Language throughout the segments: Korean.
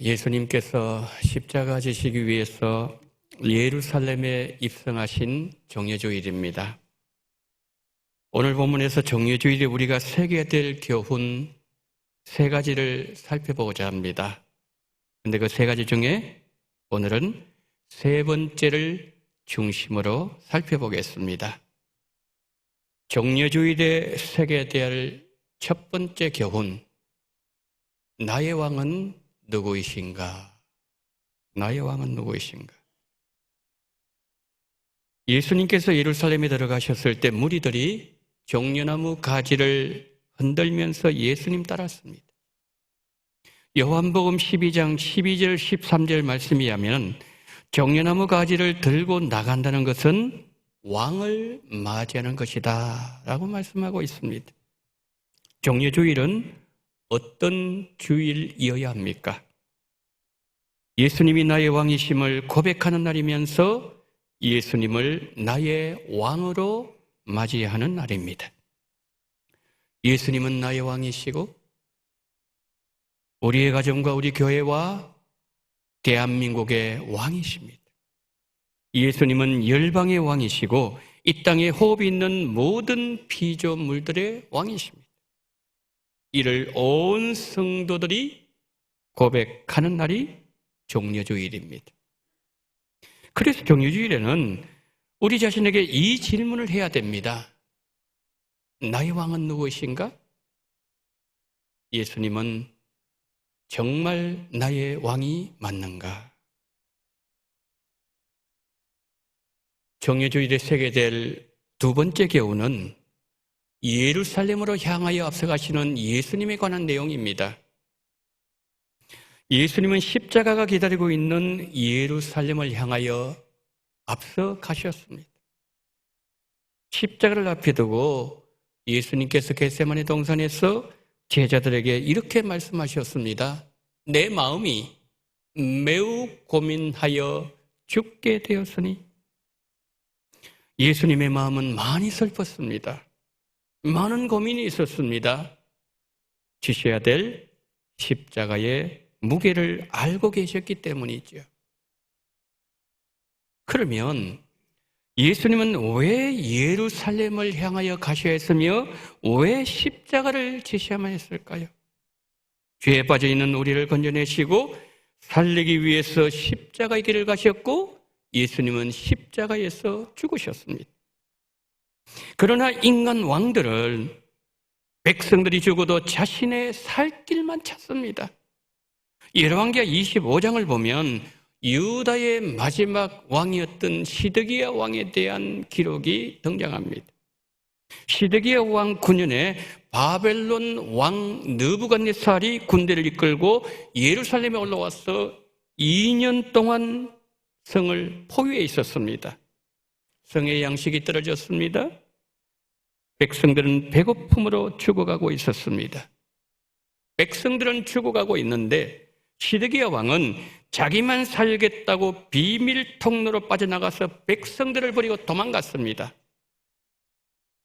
예수님께서 십자가 지시기 위해서 예루살렘에 입성하신 정예주일입니다. 오늘 본문에서 정예주일에 우리가 새겨야 될 교훈 세 가지를 살펴보고자 합니다. 그런데 그 세 가지 중에 오늘은 세 번째를 중심으로 살펴보겠습니다. 정예주일에 새겨야 될 첫 번째 교훈, 나의 왕은 누구이신가? 나의 왕은 누구이신가? 예수님께서 예루살렘에 들어가셨을 때 무리들이 종려나무 가지를 흔들면서 예수님 따랐습니다. 요한복음 12장 12절 13절 말씀에 하면 종려나무 가지를 들고 나간다는 것은 왕을 맞이하는 것이다 라고 말씀하고 있습니다. 정예주일은 어떤 주일이어야 합니까? 예수님이 나의 왕이심을 고백하는 날이면서 예수님을 나의 왕으로 맞이하는 날입니다. 예수님은 나의 왕이시고 우리의 가정과 우리 교회와 대한민국의 왕이십니다. 예수님은 열방의 왕이시고 이 땅에 호흡이 있는 모든 피조물들의 왕이십니다. 이를 온 성도들이 고백하는 날이 정예주일입니다. 그래서 정예주일에는 우리 자신에게 이 질문을 해야 됩니다. 나의 왕은 누구이신가? 예수님은 정말 나의 왕이 맞는가? 정예주일에 새겨야 될 두 번째 교훈은 예루살렘으로 향하여 앞서가시는 예수님에 관한 내용입니다. 예수님은 십자가가 기다리고 있는 예루살렘을 향하여 앞서 가셨습니다. 십자가를 앞에 두고 예수님께서 겟세마네 동산에서 제자들에게 이렇게 말씀하셨습니다. 내 마음이 매우 고민하여 죽게 되었으니. 예수님의 마음은 많이 슬펐습니다. 많은 고민이 있었습니다. 지셔야 될 십자가의 무게를 알고 계셨기 때문이죠. 그러면 예수님은 왜 예루살렘을 향하여 가셔야 했으며 왜 십자가를 지셔야만 했을까요? 죄에 빠져있는 우리를 건져내시고 살리기 위해서 십자가의 길을 가셨고 예수님은 십자가에서 죽으셨습니다. 그러나 인간 왕들은 백성들이 죽어도 자신의 살 길만 찾습니다. 열왕기하 25장을 보면 유다의 마지막 왕이었던 시드기야 왕에 대한 기록이 등장합니다. 시드기야 왕 9년에 바벨론 왕 느부갓네살이 군대를 이끌고 예루살렘에 올라와서 2년 동안 성을 포위해 있었습니다. 성의 양식이 떨어졌습니다. 백성들은 배고픔으로 죽어가고 있었습니다. 백성들은 죽어가고 있는데 시드기야 왕은 자기만 살겠다고 비밀 통로로 빠져나가서 백성들을 버리고 도망갔습니다.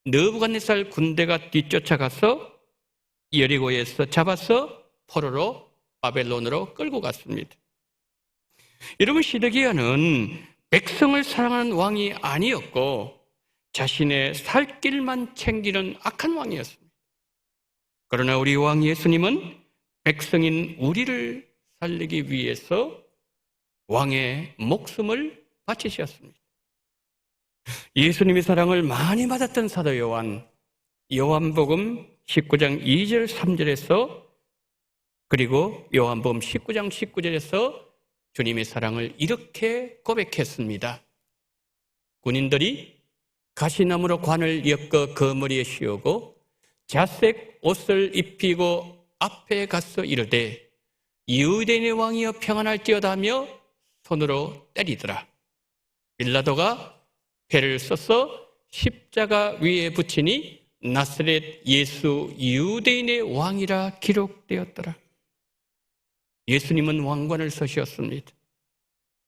느부갓네살 군대가 뒤쫓아가서 여리고에서 잡아서 포로로 바벨론으로 끌고 갔습니다. 여러분, 시드기야는 백성을 사랑하는 왕이 아니었고 자신의 살 길만 챙기는 악한 왕이었습니다. 그러나 우리 왕 예수님은 백성인 우리를 살리기 위해서 왕의 목숨을 바치셨습니다. 예수님의 사랑을 많이 받았던 사도 요한, 요한복음 19장 2절 3절에서 그리고 요한복음 19장 19절에서 주님의 사랑을 이렇게 고백했습니다. 군인들이 가시나무로 관을 엮어 그 머리에 씌우고 자색 옷을 입히고 앞에 가서 이르되 유대인의 왕이여 평안할지어다 하며 손으로 때리더라. 빌라도가 패를 써서 십자가 위에 붙이니 나사렛 예수 유대인의 왕이라 기록되었더라. 예수님은 왕관을 쓰셨습니다.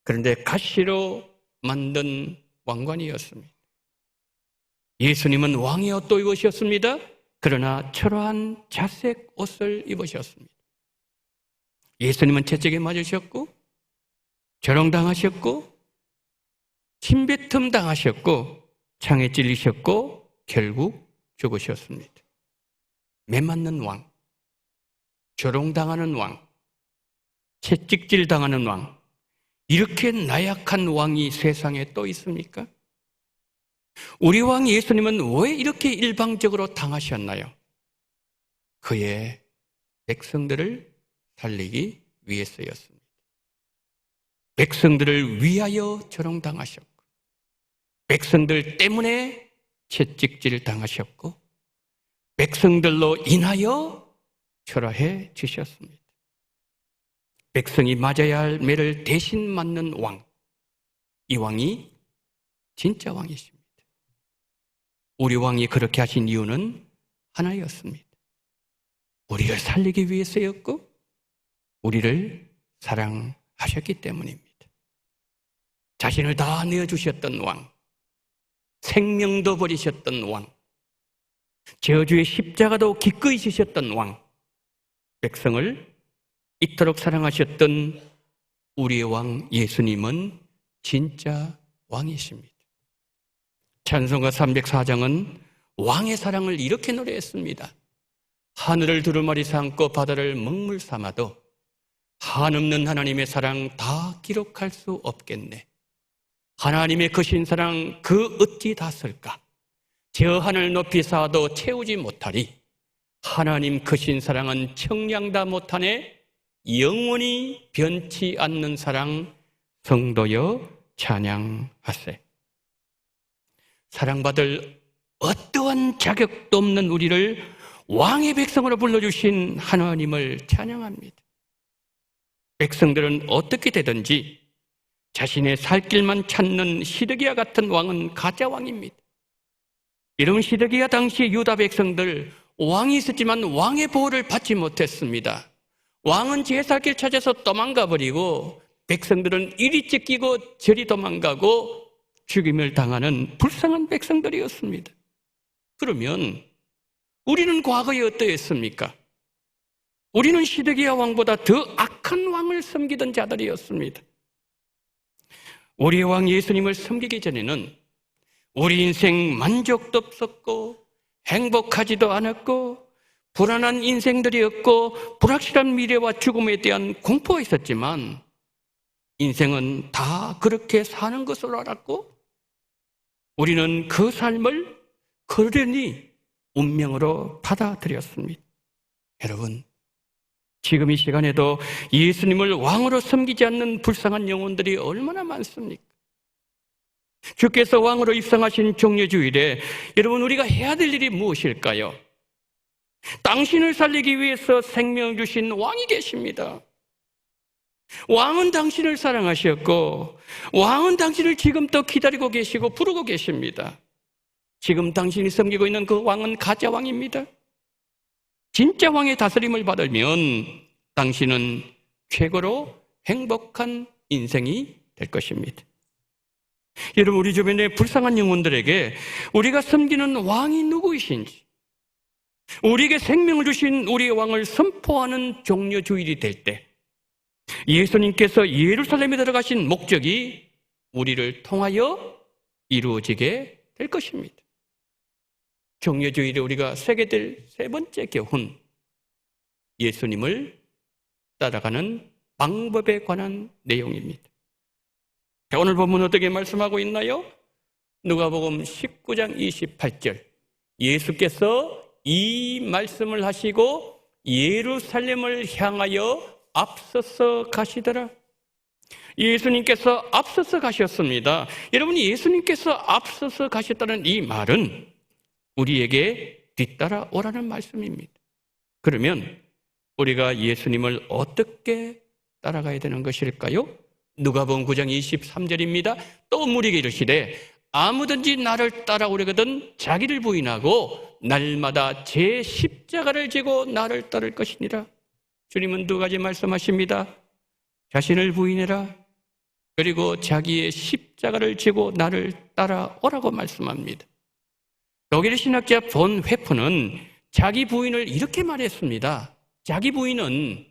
그런데 가시로 만든 왕관이었습니다. 예수님은 왕의 옷도 입으셨습니다. 그러나 초라한 자색 옷을 입으셨습니다. 예수님은 채찍에 맞으셨고 조롱당하셨고 침뱉음 당하셨고 창에 찔리셨고 결국 죽으셨습니다. 매 맞는 왕, 조롱당하는 왕, 채찍질 당하는 왕, 이렇게 나약한 왕이 세상에 또 있습니까? 우리 왕 예수님은 왜 이렇게 일방적으로 당하셨나요? 그의 백성들을 살리기 위해서였습니다. 백성들을 위하여 조롱당하셨고 백성들 때문에 채찍질 당하셨고 백성들로 인하여 초라해 주셨습니다. 백성이 맞아야 할 매를 대신 맞는 왕, 이 왕이 진짜 왕이십니다. 우리 왕이 그렇게 하신 이유는 하나였습니다. 우리를 살리기 위해서였고 우리를 사랑하셨기 때문입니다. 자신을 다 내어주셨던 왕, 생명도 버리셨던 왕, 저주의 십자가도 기꺼이 지셨던 왕, 백성을 이토록 사랑하셨던 우리의 왕 예수님은 진짜 왕이십니다. 찬송가 304장은 왕의 사랑을 이렇게 노래했습니다. 하늘을 두루마리 삼고 바다를 먹물 삼아도 한없는 하나님의 사랑 다 기록할 수 없겠네. 하나님의 크신 사랑 그 어찌 다 쓸까? 저 하늘 높이 쌓아도 채우지 못하리. 하나님 크신 사랑은 청량다 못하네. 영원히 변치 않는 사랑 성도여 찬양하세. 사랑받을 어떠한 자격도 없는 우리를 왕의 백성으로 불러주신 하나님을 찬양합니다. 백성들은 어떻게 되든지 자신의 살 길만 찾는 시드기야 같은 왕은 가짜 왕입니다. 이런 시드기야 당시 유다 백성들 왕이 있었지만 왕의 보호를 받지 못했습니다. 왕은 제 살 길 찾아서 도망가 버리고 백성들은 이리 찢기고 저리 도망가고 죽임을 당하는 불쌍한 백성들이었습니다. 그러면 우리는 과거에 어떠했습니까? 우리는 시드기야 왕보다 더 악한 왕을 섬기던 자들이었습니다. 우리 왕 예수님을 섬기기 전에는 우리 인생 만족도 없었고 행복하지도 않았고 불안한 인생들이었고 불확실한 미래와 죽음에 대한 공포가 있었지만 인생은 다 그렇게 사는 것으로 알았고 우리는 그 삶을 그러니 운명으로 받아들였습니다. 여러분, 지금 이 시간에도 예수님을 왕으로 섬기지 않는 불쌍한 영혼들이 얼마나 많습니까? 주께서 왕으로 입성하신 종려주일에 여러분 우리가 해야 될 일이 무엇일까요? 당신을 살리기 위해서 생명을 주신 왕이 계십니다. 왕은 당신을 사랑하셨고 왕은 당신을 지금도 기다리고 계시고 부르고 계십니다. 지금 당신이 섬기고 있는 그 왕은 가짜 왕입니다. 진짜 왕의 다스림을 받으면 당신은 최고로 행복한 인생이 될 것입니다. 여러분, 우리 주변의 불쌍한 영혼들에게 우리가 섬기는 왕이 누구이신지, 우리에게 생명을 주신 우리의 왕을 선포하는 종려주일이 될 때 예수님께서 예루살렘에 들어가신 목적이 우리를 통하여 이루어지게 될 것입니다. 종려주일에 우리가 새게 될 세 번째 교훈, 예수님을 따라가는 방법에 관한 내용입니다. 오늘 본문 어떻게 말씀하고 있나요? 누가복음 19장 28절, 예수께서 이 말씀을 하시고 예루살렘을 향하여 앞서서 가시더라. 예수님께서 앞서서 가셨습니다. 여러분, 예수님께서 앞서서 가셨다는 이 말은 우리에게 뒤따라 오라는 말씀입니다. 그러면 우리가 예수님을 어떻게 따라가야 되는 것일까요? 누가복음 9장 23절입니다. 또 무리에게 이르시되 아무든지 나를 따라오려거든 자기를 부인하고 날마다 제 십자가를 지고 나를 따를 것이니라. 주님은 두 가지 말씀하십니다. 자신을 부인해라. 그리고 자기의 십자가를 지고 나를 따라오라고 말씀합니다. 독일 신학자 본 회프는 자기 부인을 이렇게 말했습니다. 자기 부인은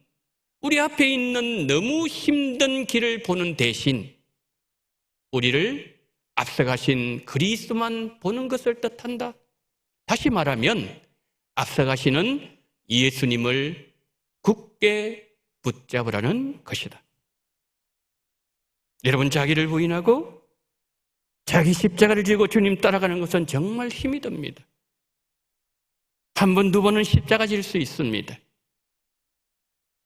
우리 앞에 있는 너무 힘든 길을 보는 대신 우리를 앞서가신 그리스도만 보는 것을 뜻한다. 다시 말하면 앞서가시는 예수님을 굳게 붙잡으라는 것이다. 여러분, 자기를 부인하고 자기 십자가를 지고 주님 따라가는 것은 정말 힘이 듭니다. 한 번, 두 번은 십자가 질 수 있습니다.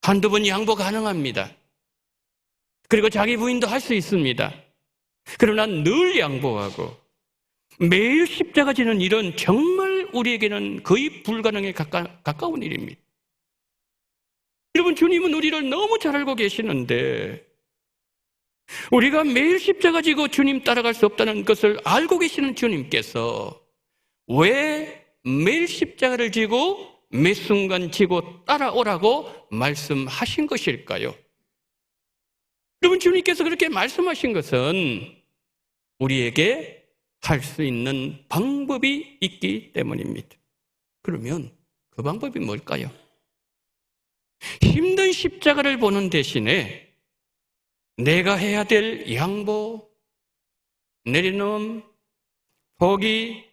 한두 번 양보 가능합니다. 그리고 자기 부인도 할 수 있습니다. 그러나 늘 양보하고 매일 십자가 지는 일은 정말 우리에게는 거의 불가능에 가까운 일입니다. 여러분, 주님은 우리를 너무 잘 알고 계시는데 우리가 매일 십자가 지고 주님 따라갈 수 없다는 것을 알고 계시는 주님께서 왜 매일 십자가를 지고 매 순간 지고 따라오라고 말씀하신 것일까요? 여러분, 주님께서 그렇게 말씀하신 것은 우리에게 할 수 있는 방법이 있기 때문입니다. 그러면 그 방법이 뭘까요? 힘든 십자가를 보는 대신에 내가 해야 될 양보, 내려놓음, 포기,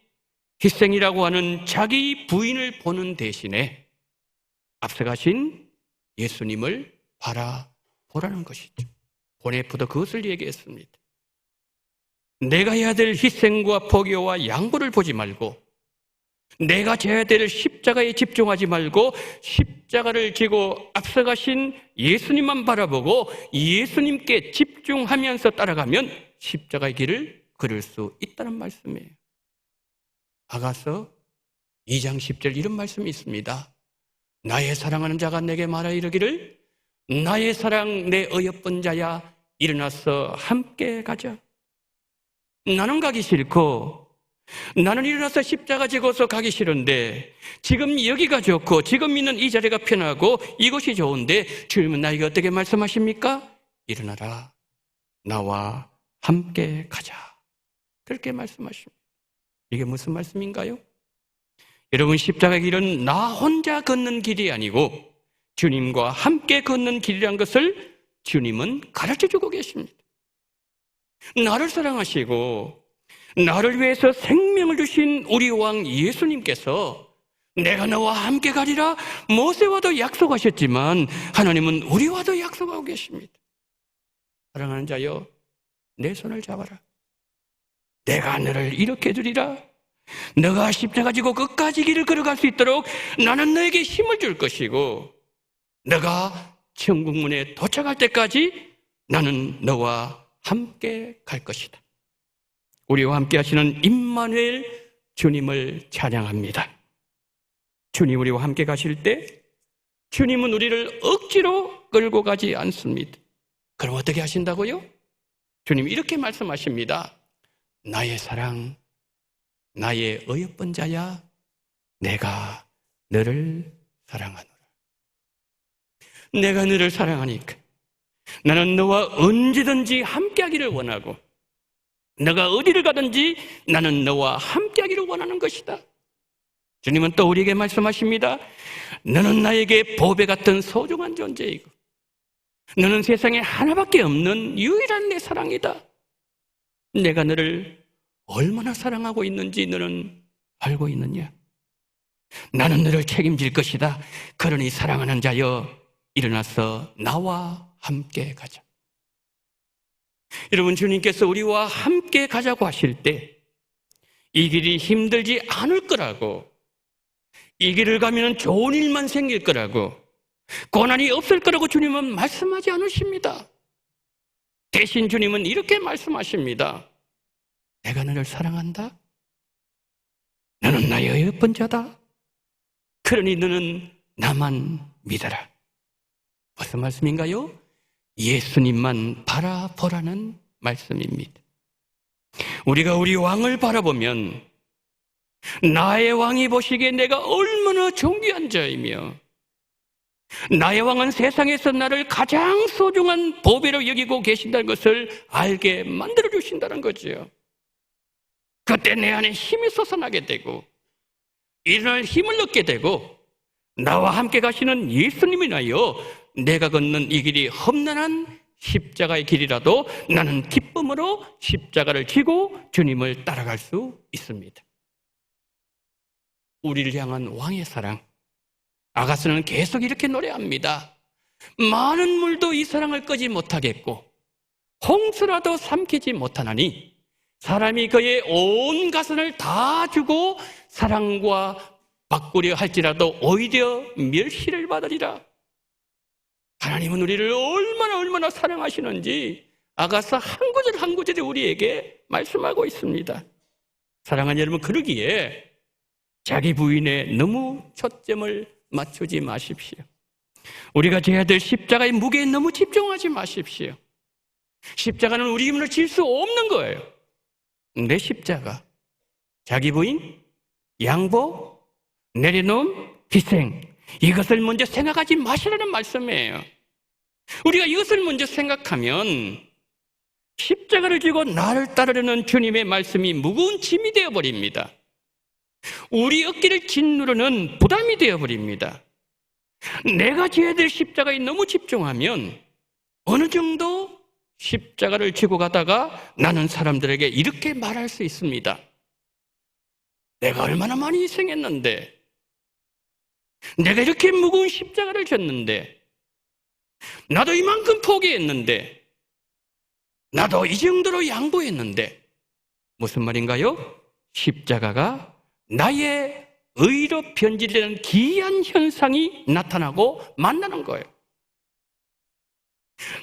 희생이라고 하는 자기 부인을 보는 대신에 앞서가신 예수님을 바라보라는 것이죠. 본에프도 그것을 얘기했습니다. 내가 해야 될 희생과 포기와 양보를 보지 말고 내가 져야 될 십자가에 집중하지 말고 십자가를 지고 앞서가신 예수님만 바라보고 예수님께 집중하면서 따라가면 십자가의 길을 걸을 수 있다는 말씀이에요. 아가서 2장 10절 이런 말씀이 있습니다. 나의 사랑하는 자가 내게 말하 이르기를 나의 사랑 내 어여쁜 자야 일어나서 함께 가자. 나는 가기 싫고 나는 일어나서 십자가 지고서 가기 싫은데 지금 여기가 좋고 지금 있는 이 자리가 편하고 이것이 좋은데 주님은 나에게 어떻게 말씀하십니까? 일어나라. 나와 함께 가자. 그렇게 말씀하십니다. 이게 무슨 말씀인가요? 여러분, 십자가 길은 나 혼자 걷는 길이 아니고 주님과 함께 걷는 길이란 것을 주님은 가르쳐주고 계십니다. 나를 사랑하시고 나를 위해서 생명을 주신 우리 왕 예수님께서 내가 너와 함께 가리라 모세와도 약속하셨지만 하나님은 우리와도 약속하고 계십니다. 사랑하는 자여, 내 손을 잡아라. 내가 너를 이렇게 해주리라. 너가 십자가 지고 끝까지 길을 걸어갈 수 있도록 나는 너에게 힘을 줄 것이고 너가 천국문에 도착할 때까지 나는 너와 함께 갈 것이다. 우리와 함께 하시는 임마누엘 주님을 찬양합니다. 주님 우리와 함께 가실 때 주님은 우리를 억지로 끌고 가지 않습니다. 그럼 어떻게 하신다고요? 주님 이렇게 말씀하십니다. 나의 사랑, 나의 어여쁜 자야, 내가 너를 사랑하노라. 내가 너를 사랑하니까 나는 너와 언제든지 함께하기를 원하고 너가 어디를 가든지 나는 너와 함께하기를 원하는 것이다. 주님은 또 우리에게 말씀하십니다. 너는 나에게 보배 같은 소중한 존재이고 너는 세상에 하나밖에 없는 유일한 내 사랑이다. 내가 너를 얼마나 사랑하고 있는지 너는 알고 있느냐? 나는 너를 책임질 것이다. 그러니 사랑하는 자여 일어나서 나와 함께 가자. 여러분, 주님께서 우리와 함께 가자고 하실 때 이 길이 힘들지 않을 거라고, 이 길을 가면 좋은 일만 생길 거라고, 고난이 없을 거라고 주님은 말씀하지 않으십니다. 대신 주님은 이렇게 말씀하십니다. 내가 너를 사랑한다. 너는 나의 어여쁜 자다. 그러니 너는 나만 믿어라. 무슨 말씀인가요? 예수님만 바라보라는 말씀입니다. 우리가 우리 왕을 바라보면 나의 왕이 보시기에 내가 얼마나 존귀한 자이며 나의 왕은 세상에서 나를 가장 소중한 보배로 여기고 계신다는 것을 알게 만들어주신다는 거죠. 그때 내 안에 힘이 솟아나게 되고 일어날 힘을 얻게 되고 나와 함께 가시는 예수님이나여 내가 걷는 이 길이 험난한 십자가의 길이라도 나는 기쁨으로 십자가를 지고 주님을 따라갈 수 있습니다. 우리를 향한 왕의 사랑. 아가스는 계속 이렇게 노래합니다. 많은 물도 이 사랑을 끄지 못하겠고 홍수라도 삼키지 못하나니 사람이 그의 온 가슴을 다 주고 사랑과 바꾸려 할지라도 오히려 멸시를 받으리라. 하나님은 우리를 얼마나 사랑하시는지 아가서 한 구절 한 구절이 우리에게 말씀하고 있습니다. 사랑하는 여러분, 그러기에 자기 부인에 너무 초점을 맞추지 마십시오. 우리가 져야 될 십자가의 무게에 너무 집중하지 마십시오. 십자가는 우리 힘으로 질 수 없는 거예요. 내 십자가, 자기 부인, 양보, 내려놓음, 희생, 이것을 먼저 생각하지 마시라는 말씀이에요. 우리가 이것을 먼저 생각하면 십자가를 지고 나를 따르려는 주님의 말씀이 무거운 짐이 되어버립니다. 우리 어깨를 짓누르는 부담이 되어버립니다. 내가 져야 될 십자가에 너무 집중하면 어느 정도 십자가를 지고 가다가 나는 사람들에게 이렇게 말할 수 있습니다. 내가 얼마나 많이 희생했는데, 내가 이렇게 무거운 십자가를 졌는데, 나도 이만큼 포기했는데, 나도 이 정도로 양보했는데, 무슨 말인가요? 십자가가 나의 의로 변질되는 기이한 현상이 나타나고 만나는 거예요.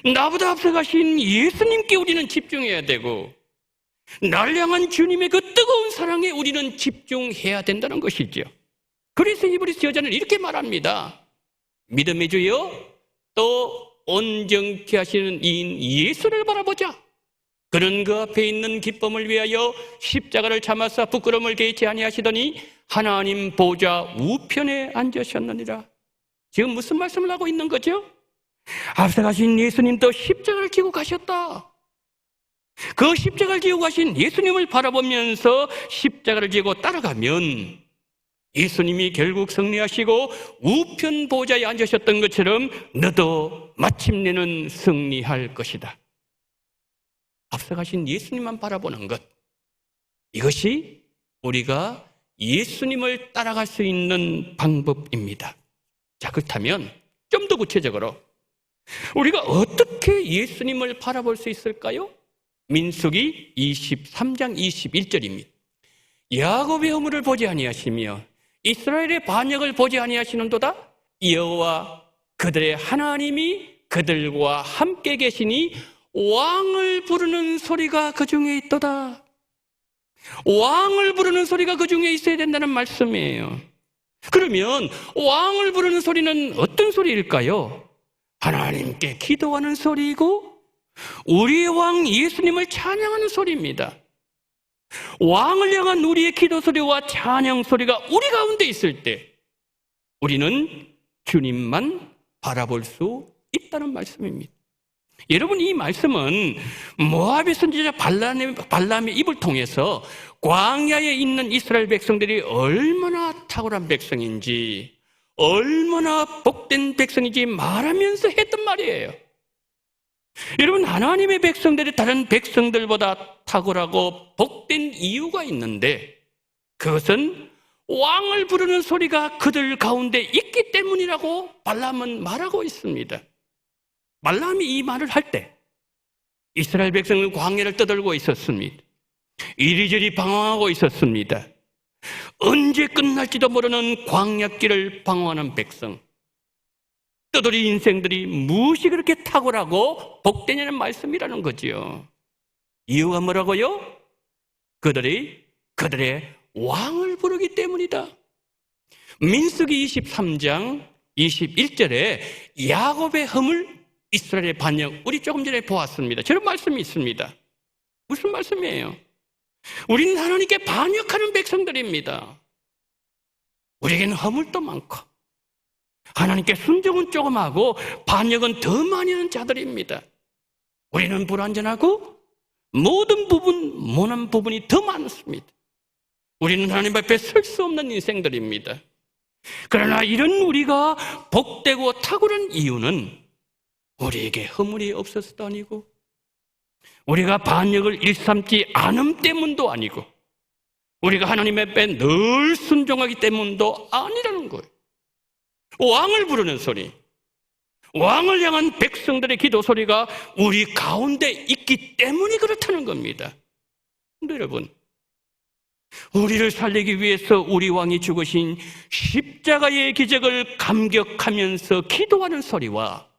나보다 앞서가신 예수님께 우리는 집중해야 되고 나를 향한 주님의 그 뜨거운 사랑에 우리는 집중해야 된다는 것이죠. 그래서 이브리스 여자는 이렇게 말합니다. 믿음의 주여 또 온전케 하시는 이인 예수를 바라보자. 그는 그 앞에 있는 기쁨을 위하여 십자가를 참아서 부끄러움을 개의치 아니하시더니 하나님 보좌 우편에 앉으셨느니라. 지금 무슨 말씀을 하고 있는 거죠? 앞서가신 예수님도 십자가를 지고 가셨다. 그 십자가를 지고 가신 예수님을 바라보면서 십자가를 지고 따라가면 예수님이 결국 승리하시고 우편 보좌에 앉으셨던 것처럼 너도 마침내는 승리할 것이다. 앞서가신 예수님만 바라보는 것, 이것이 우리가 예수님을 따라갈 수 있는 방법입니다. 자, 그렇다면 좀 더 구체적으로 우리가 어떻게 예수님을 바라볼 수 있을까요? 민수기 23장 21절입니다. 야곱의 허물을 보지 아니하시며 이스라엘의 반역을 보지 아니하시는도다. 여호와 그들의 하나님이 그들과 함께 계시니 왕을 부르는 소리가 그 중에 있도다. 왕을 부르는 소리가 그 중에 있어야 된다는 말씀이에요. 그러면 왕을 부르는 소리는 어떤 소리일까요? 하나님께 기도하는 소리이고 우리의 왕 예수님을 찬양하는 소리입니다. 왕을 향한 우리의 기도 소리와 찬양 소리가 우리 가운데 있을 때 우리는 주님만 바라볼 수 있다는 말씀입니다. 여러분, 이 말씀은 모압의 선지자 발람의 입을 통해서 광야에 있는 이스라엘 백성들이 얼마나 탁월한 백성인지, 얼마나 복된 백성인지 말하면서 했던 말이에요. 여러분, 하나님의 백성들이 다른 백성들보다 탁월하고 복된 이유가 있는데 그것은 왕을 부르는 소리가 그들 가운데 있기 때문이라고 발람은 말하고 있습니다. 발람이 이 말을 할 때 이스라엘 백성은 광야를 떠돌고 있었습니다. 이리저리 방황하고 있었습니다. 언제 끝날지도 모르는 광야길을 방황하는 백성, 떠돌이 인생들이 무엇이 그렇게 탁월하고 복되냐는 말씀이라는 거지요. 이유가 뭐라고요? 그들의 왕을 부르기 때문이다. 민수기 23장 21절에 야곱의 허물, 이스라엘의 반역, 우리 조금 전에 보았습니다. 저런 말씀이 있습니다. 무슨 말씀이에요? 우리는 하나님께 반역하는 백성들입니다. 우리에게는 허물도 많고 하나님께 순종은 조금 하고 반역은 더 많이 하는 자들입니다. 우리는 불완전하고 모난 부분이 더 많습니다. 우리는 하나님 앞에 설 수 없는 인생들입니다. 그러나 이런 우리가 복되고 탁월한 이유는 우리에게 허물이 없어서도 아니고 우리가 반역을 일삼지 않음 때문도 아니고 우리가 하나님의 앞에 늘 순종하기 때문도 아니라는 거예요. 왕을 부르는 소리, 왕을 향한 백성들의 기도 소리가 우리 가운데 있기 때문이 그렇다는 겁니다. 근데 여러분, 우리를 살리기 위해서 우리 왕이 죽으신 십자가의 기적을 감격하면서 기도하는 소리와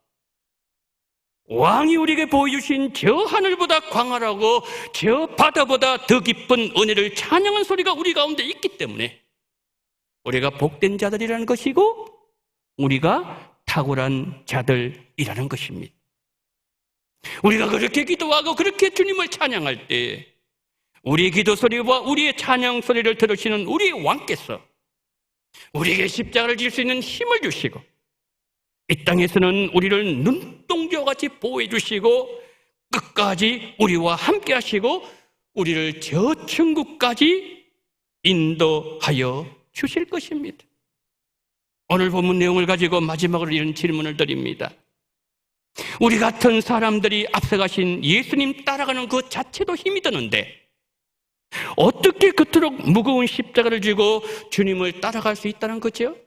왕이 우리에게 보여주신 저 하늘보다 광활하고 저 바다보다 더 깊은 은혜를 찬양한 소리가 우리 가운데 있기 때문에 우리가 복된 자들이라는 것이고 우리가 탁월한 자들이라는 것입니다. 우리가 그렇게 기도하고 그렇게 주님을 찬양할 때 우리의 기도 소리와 우리의 찬양 소리를 들으시는 우리의 왕께서 우리에게 십자가를 질 수 있는 힘을 주시고 이 땅에서는 우리를 눈동자같이 보호해 주시고 끝까지 우리와 함께 하시고 우리를 저 천국까지 인도하여 주실 것입니다. 오늘 본문 내용을 가지고 마지막으로 이런 질문을 드립니다. 우리 같은 사람들이 앞서가신 예수님 따라가는 그 자체도 힘이 드는데 어떻게 그토록 무거운 십자가를 지고 주님을 따라갈 수 있다는 거죠?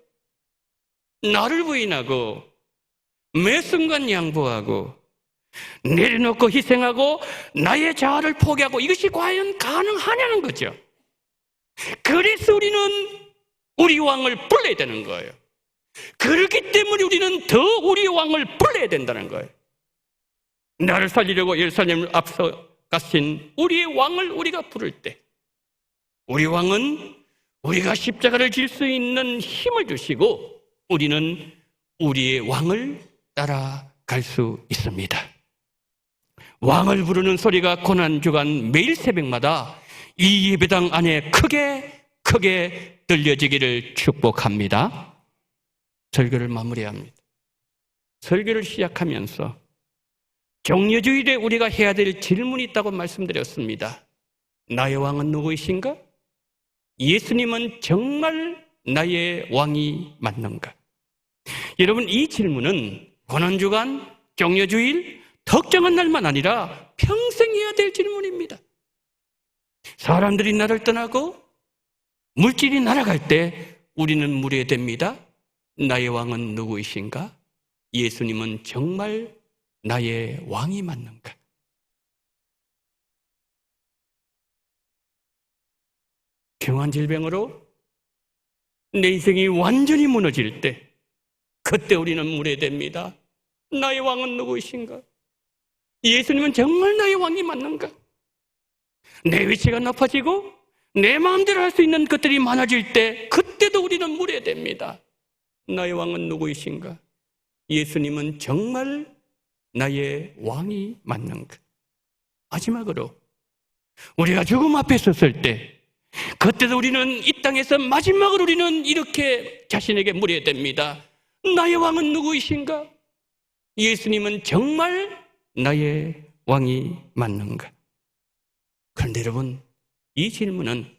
나를 부인하고 매 순간 양보하고 내려놓고 희생하고 나의 자아를 포기하고 이것이 과연 가능하냐는 거죠. 그래서 우리는 우리 왕을 불러야 되는 거예요. 그렇기 때문에 우리는 더 우리 왕을 불러야 된다는 거예요. 나를 살리려고 예루살렘을 앞서 가신 우리의 왕을 우리가 부를 때 우리 왕은 우리가 십자가를 질 수 있는 힘을 주시고 우리는 우리의 왕을 따라갈 수 있습니다. 왕을 부르는 소리가 고난주간 매일 새벽마다 이 예배당 안에 크게 들려지기를 축복합니다. 설교를 마무리합니다. 설교를 시작하면서 정여주일에 우리가 해야 될 질문이 있다고 말씀드렸습니다. 나의 왕은 누구이신가? 예수님은 정말 나의 왕이 맞는가? 여러분, 이 질문은 고난주간, 정여주일, 특정한 날만 아니라 평생 해야 될 질문입니다. 사람들이 나를 떠나고 물질이 날아갈 때 우리는 물어야 됩니다. 나의 왕은 누구이신가? 예수님은 정말 나의 왕이 맞는가? 경한 질병으로 내 인생이 완전히 무너질 때 그때 우리는 물어야 됩니다. 나의 왕은 누구이신가? 예수님은 정말 나의 왕이 맞는가? 내 위치가 높아지고 내 마음대로 할 수 있는 것들이 많아질 때 그때도 우리는 물어야 됩니다. 나의 왕은 누구이신가? 예수님은 정말 나의 왕이 맞는가? 마지막으로 우리가 죽음 앞에 섰을 때 그때도 우리는 이 땅에서 마지막으로 우리는 이렇게 자신에게 물어야 됩니다. 나의 왕은 누구이신가? 예수님은 정말 나의 왕이 맞는가? 그런데 여러분, 이 질문은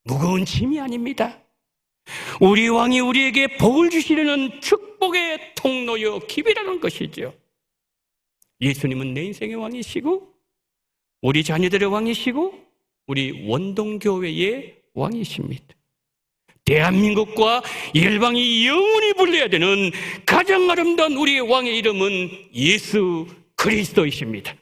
무거운 짐이 아닙니다. 우리 왕이 우리에게 복을 주시려는 축복의 통로요 기회라는 것이죠. 예수님은 내 인생의 왕이시고 우리 자녀들의 왕이시고 우리 원동교회의 왕이십니다. 대한민국과 열방이 영원히 불러야 되는 가장 아름다운 우리의 왕의 이름은 예수 그리스도이십니다.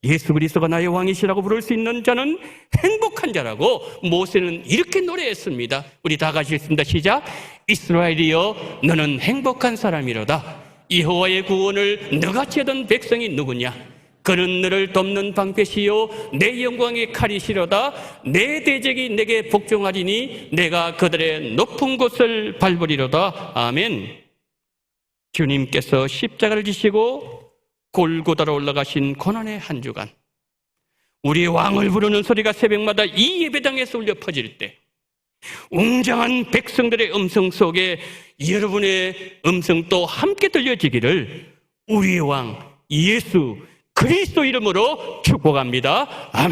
예수 그리스도가 나의 왕이시라고 부를 수 있는 자는 행복한 자라고 모세는 이렇게 노래했습니다. 우리 다 같이 읽습니다. 시작. 이스라엘이여 너는 행복한 사람이로다. 여호와의 구원을 너같이 하던 백성이 누구냐? 그는 너를 돕는 방패시요 내 영광의 칼이시로다. 내 대적이 내게 복종하리니 내가 그들의 높은 곳을 밟으리로다. 아멘. 주님께서 십자가를 지시고 골고다로 올라가신 고난의 한 주간, 우리 왕을 부르는 소리가 새벽마다 이 예배당에서 울려 퍼질 때 웅장한 백성들의 음성 속에 여러분의 음성도 함께 들려지기를 우리의 왕 예수 그리스도 이름으로 축복합니다. 아멘.